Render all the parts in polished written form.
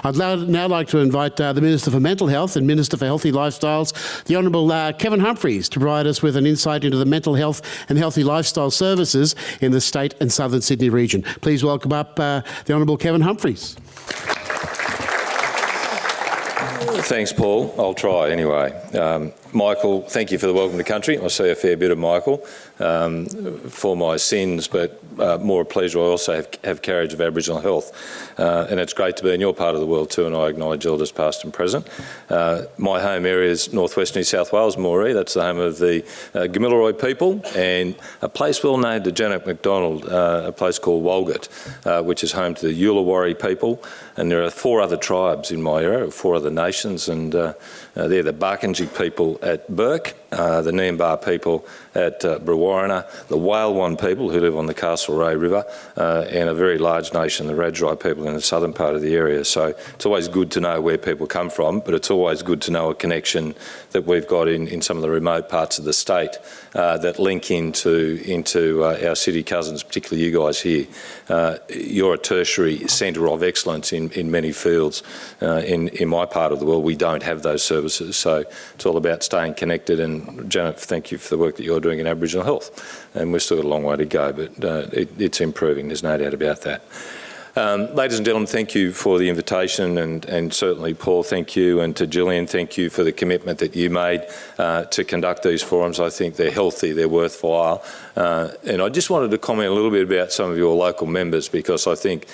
I'd now like to invite the Minister for Mental Health and Minister for Healthy Lifestyles, the Honourable Kevin Humphries, to provide us with an insight into the mental health and healthy lifestyle services in the state and southern Sydney region. Please welcome up the Honourable Kevin Humphries. Thanks, Paul. I'll try anyway. Michael, thank you for the welcome to country. I see a fair bit of Michael for my sins, but more a pleasure. I also have carriage of Aboriginal health, and it's great to be in your part of the world too, and I acknowledge elders past and present. My home area is northwest New South Wales, Moree. That's the home of the Gamilaroi people, and a place well known to Janet McDonald, a place called Walgett, which is home to the Eulawarri people, and there are 4 other tribes in my area, 4 other nations, and they're the Barkindji people at Burke, the Niambar people at Brewarrina, the Whalewan people who live on the Castlereagh River, and a very large nation, the Radjai people in the southern part of the area. So it's always good to know where people come from, but it's always good to know a connection that we've got in some of the remote parts of the state that link into our city cousins, particularly you guys here. You're a tertiary centre of excellence in many fields. In my part of the world, we don't have those services, so it's all about staying connected. And Janet, thank you for the work that you're doing in Aboriginal health. And we've still got a long way to go, but it's improving, there's no doubt about that. Ladies and gentlemen, thank you for the invitation, and certainly Paul, thank you, and to Gillian, thank you for the commitment that you made to conduct these forums. I think they're healthy, they're worthwhile, and I just wanted to comment a little bit about some of your local members, because I think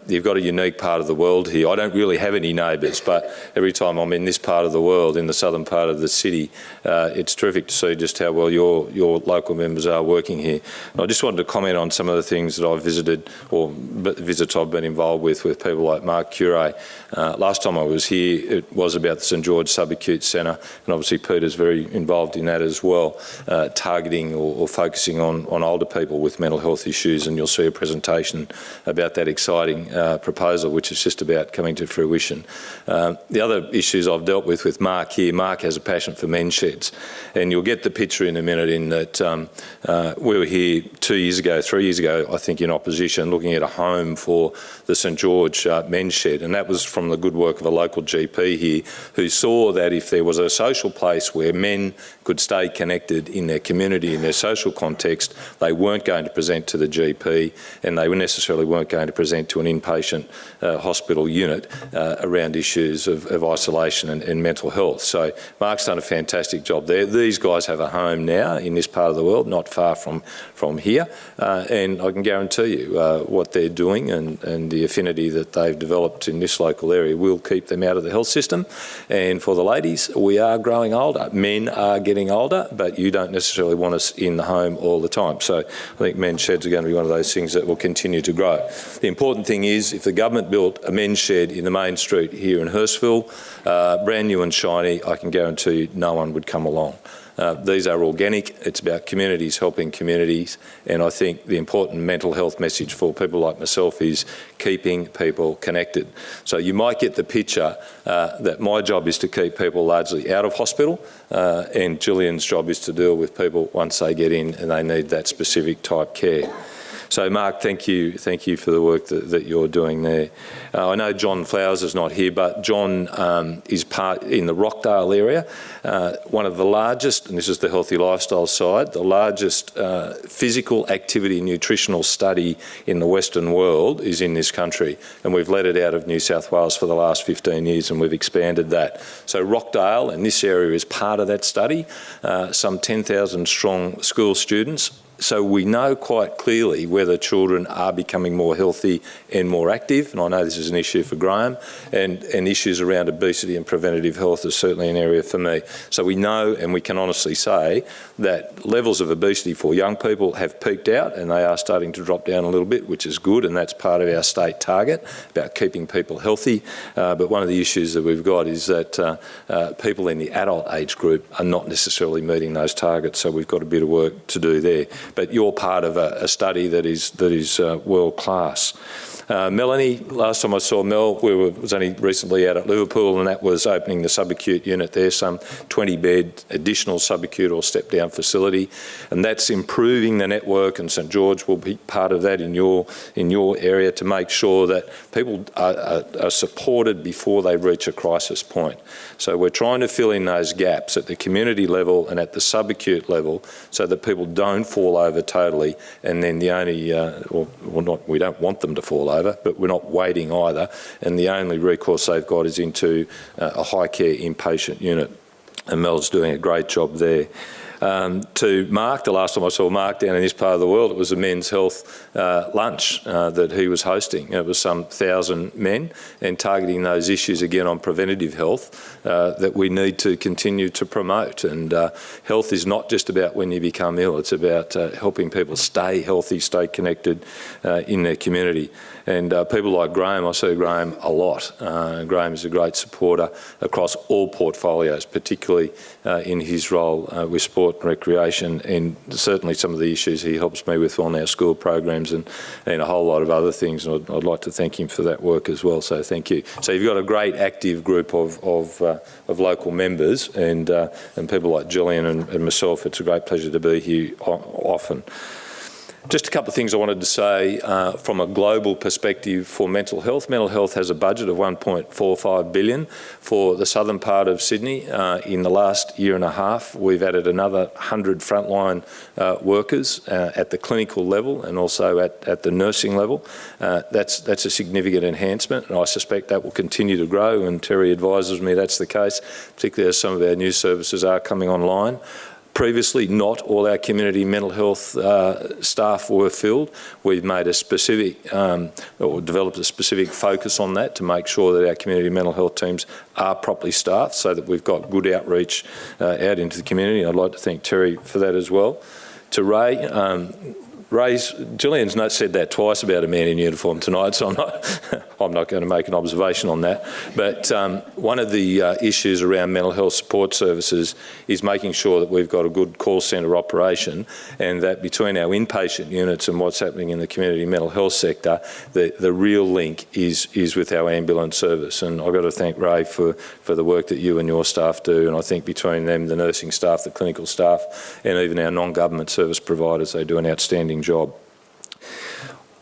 you've got a unique part of the world here. I don't really have any neighbours, but every time I'm in this part of the world, in the southern part of the city, it's terrific to see just how well your local members are working here. And I just wanted to comment on some of the things that I've visited, or visits I've been involved with people like Mark Curé. Last time I was here, it was about the St George Subacute Centre, and obviously Peter's very involved in that as well, targeting or focusing on older people with mental health issues, and you'll see a presentation about that exciting proposal, which is just about coming to fruition. The other issues I've dealt with Mark here, Mark has a passion for men's sheds, and you'll get the picture in a minute in that we were here 3 years ago, I think, in opposition, looking at a home for the St George men's shed, and that was from the good work of a local GP here, who saw that if there was a social place where men could stay connected in their community, in their social context, they weren't going to present to the GP, and they necessarily weren't going to present to an inpatient hospital unit around issues of isolation and mental health. So Mark's done a fantastic job there. These guys have a home now in this part of the world, not far from here, and I can guarantee you what they're doing and the affinity that they've developed in this local area will keep them out of the health system. And for the ladies, we are growing older. Men are getting older, but you don't necessarily want us in the home all the time. So I think men's sheds are going to be one of those things that will continue to grow. The important thing is, if the government built a men's shed in the main street here in Hurstville, brand new and shiny, I can guarantee you no one would come along. These are organic, it's about communities helping communities, and I think the important mental health message for people like myself is keeping people connected. So you might get the picture that my job is to keep people largely out of hospital, and Gillian's job is to deal with people once they get in and they need that specific type care. So Mark, thank you for the work that you're doing there. I know John Flowers is not here, but John is part in the Rockdale area, one of the largest, and this is the healthy lifestyle side, the largest physical activity nutritional study in the Western world is in this country, and we've led it out of New South Wales for the last 15 years, and we've expanded that. So Rockdale and this area is part of that study, some 10,000 strong school students. So we know quite clearly whether children are becoming more healthy and more active, and I know this is an issue for Graham, and issues around obesity and preventative health is certainly an area for me. So we know, and we can honestly say, that levels of obesity for young people have peaked out, and they are starting to drop down a little bit, which is good, and that's part of our state target about keeping people healthy. But one of the issues that we've got is that people in the adult age group are not necessarily meeting those targets, so we've got a bit of work to do there. but you're part of a study that is world class. Melanie, last time I saw Mel, was only recently out at Liverpool, and that was opening the subacute unit there, some 20-bed additional subacute or step-down facility, and that's improving the network. And St George will be part of that in your area to make sure that people are supported before they reach a crisis point. So we're trying to fill in those gaps at the community level and at the subacute level, so that people don't fall over totally, and then the only, we don't want them to fall over, but we're not waiting either, and the only recourse they've got is into a high care inpatient unit, and Mel's doing a great job there. To Mark, the last time I saw Mark down in this part of the world, it was a men's health lunch that he was hosting. It was some 1,000 men, and targeting those issues again on preventative health that we need to continue to promote. And health is not just about when you become ill, it's about helping people stay healthy, stay connected in their community. And people like Graham, I see Graham a lot. Graham is a great supporter across all portfolios, particularly in his role with sport and recreation, and certainly some of the issues he helps me with on our school programs and a whole lot of other things. And I'd like to thank him for that work as well, so thank you. So you've got a great active group of local members and people like Gillian and myself. It's a great pleasure to be here often. Just a couple of things I wanted to say from a global perspective for mental health. Mental health has a budget of $1.45 billion for the southern part of Sydney. In the last year and a half, we've added another 100 frontline workers at the clinical level and also at the nursing level. That's a significant enhancement, and I suspect that will continue to grow, and Terry advises me that's the case, particularly as some of our new services are coming online. Previously, not all our community mental health staff were filled. We've made a specific, or developed a specific focus on that to make sure that our community mental health teams are properly staffed so that we've got good outreach out into the community. I'd like to thank Terry for that as well. To Ray, Gillian's said that twice about a man in uniform tonight, so I'm not going to make an observation on that. But one of the issues around mental health support services is making sure that we've got a good call centre operation, and that between our inpatient units and what's happening in the community mental health sector, the real link is with our ambulance service. And I've got to thank Ray for the work that you and your staff do, and I think between them, the nursing staff, the clinical staff, and even our non-government service providers, they do an outstanding job.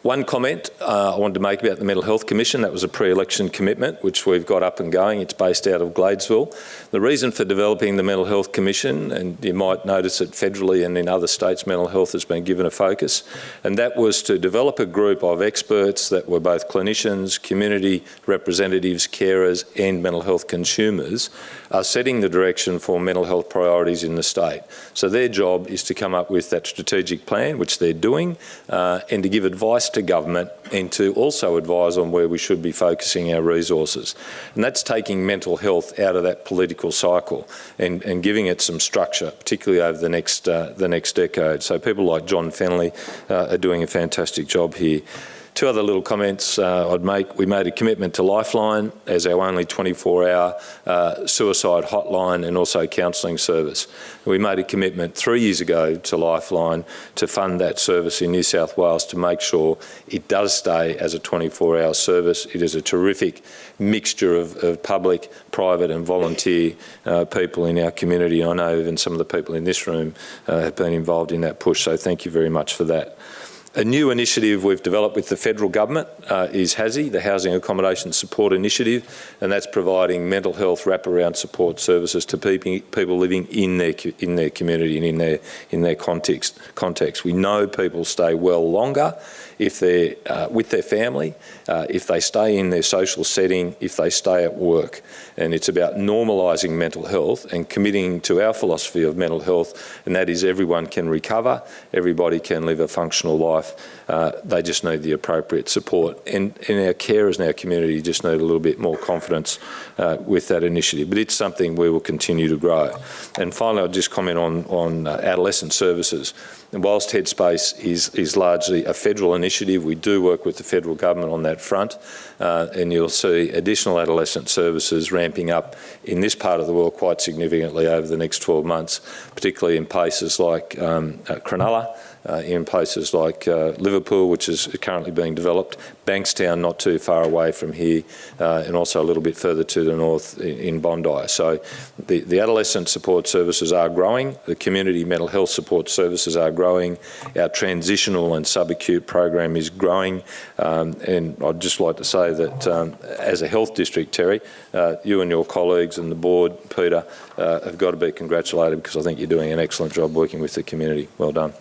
One comment I wanted to make about the Mental Health Commission. That was a pre-election commitment which we've got up and going. It's based out of Gladesville. The reason for developing the Mental Health Commission, and you might notice that federally and in other states mental health has been given a focus, and that was to develop a group of experts that were both clinicians, community representatives, carers and mental health consumers, are setting the direction for mental health priorities in the state. So their job is to come up with that strategic plan, which they're doing, and to give advice to government and to also advise on where we should be focusing our resources. And that's taking mental health out of that political cycle and giving it some structure, particularly over the next decade. So people like John Fennelly are doing a fantastic job here. Two other little comments I'd make. We made a commitment to Lifeline as our only 24-hour suicide hotline and also counselling service. We made a commitment 3 years ago to Lifeline to fund that service in New South Wales to make sure it does stay as a 24-hour service. It is a terrific mixture of public, private and volunteer people in our community. I know even some of the people in this room have been involved in that push, so thank you very much for that. A new initiative we've developed with the federal government is HASI, the Housing Accommodation Support Initiative, and that's providing mental health wraparound support services to people living in their community and in their context. We know people stay well longer if they're with their family, if they stay in their social setting, if they stay at work. And it's about normalising mental health and committing to our philosophy of mental health, and that is everyone can recover, everybody can live a functional life. They just need the appropriate support. And our carers in our community just need a little bit more confidence with that initiative. But it's something we will continue to grow. And finally, I'll just comment on adolescent services. And whilst Headspace is largely a federal initiative, we do work with the federal government on that front, and you'll see additional adolescent services ramping up in this part of the world quite significantly over the next 12 months, particularly in places like Cronulla in places like Liverpool, which is currently being developed, Bankstown not too far away from here, and also a little bit further to the north in Bondi. So the adolescent support services are growing, the community mental health support services are growing, our transitional and subacute program is growing, and I'd just like to say that as a health district, Terry, you and your colleagues and the board, Peter, have got to be congratulated, because I think you're doing an excellent job working with the community. Well done.